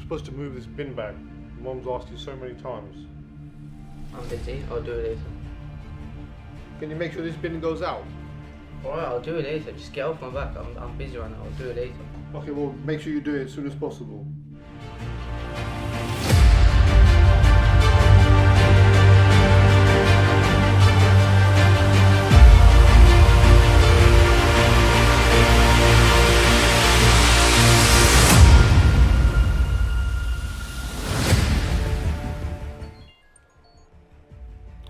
supposed to move this bin bag. Mom's asked you so many times. I'm busy. I'll do it later. Can you make sure this bin goes out? Alright, I'll do it later. Just get off my back. I'm busy right now. I'll do it later. Okay, well, make sure you do it as soon as possible.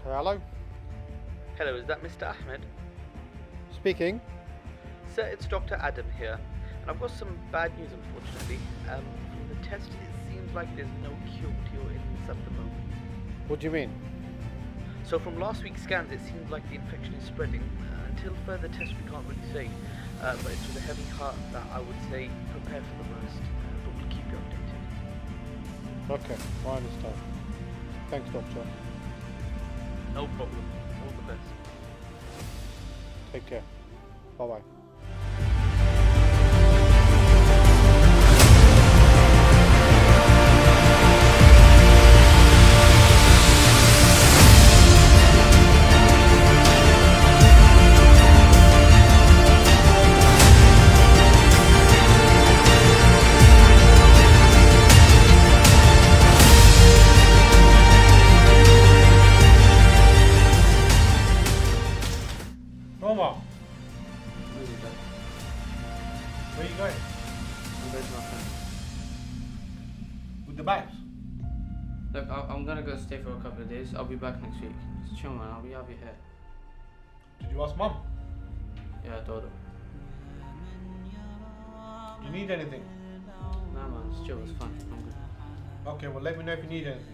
Hello? Hello, is that Mr. Ahmed? Speaking. Sir, it's Dr. Adam here, and I've got some bad news, unfortunately. From the test, it seems like there's no cure to your illness at the moment. What do you mean? So from last week's scans, it seems like the infection is spreading. Until further tests, we can't really say, but it's with a heavy heart that I would say prepare for the worst, but we'll keep you updated. Okay, I understand. Thanks, Doctor. No problem. All the best. Take care. Bye-bye. Norma, where are you going? I'm going to my friend. With the bags? Look, I'm gonna go stay for a couple of days. I'll be back next week. Just chill, man. I'll be here. Did you ask Mum? Yeah, I told her. Do you need anything? Nah, man. It's chill. It's fine. I'm good. Okay, well, let me know if you need anything.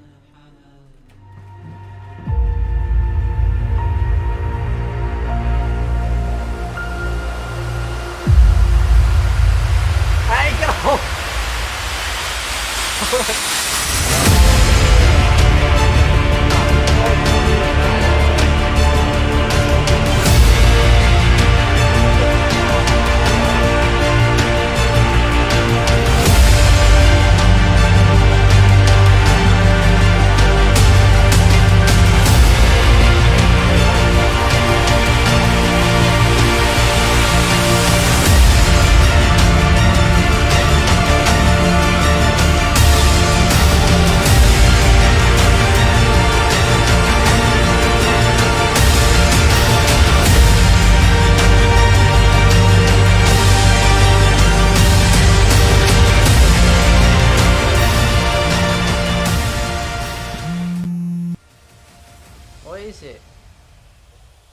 What is it?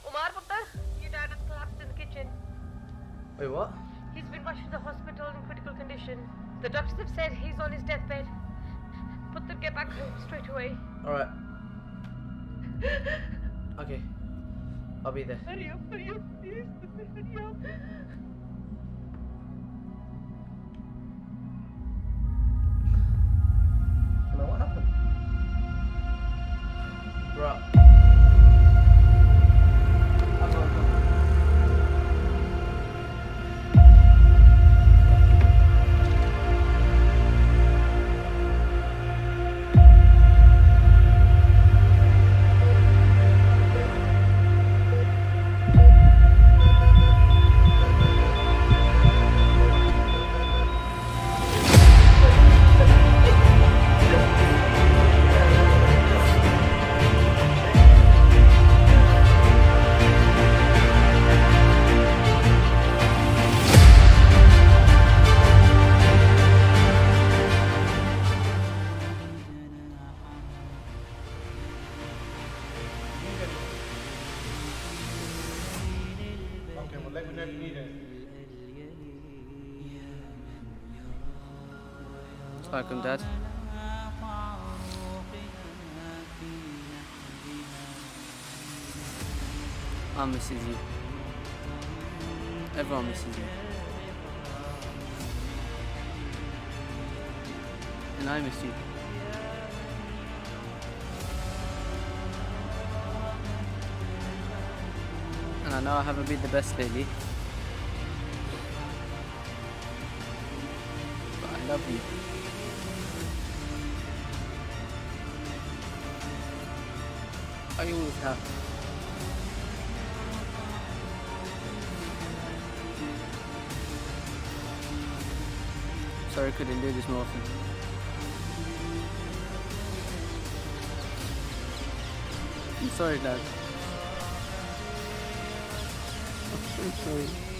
Umar Putter, your dad has collapsed in the kitchen. Wait, what? He's been rushed to the hospital in critical condition. The doctors have said he's on his deathbed. Putter, get back home straight away. Alright. Okay. I'll be there. Hurry up, please. Hurry up. Man, what happened? Bruh. Okay, well, let me know if you need anything. Welcome, Dad. I misses you. Everyone misses you. And I miss you. And I know I haven't been the best lately. But I love you. I always have. Sorry I couldn't do this more often. I'm sorry, Dad. I'm so sorry.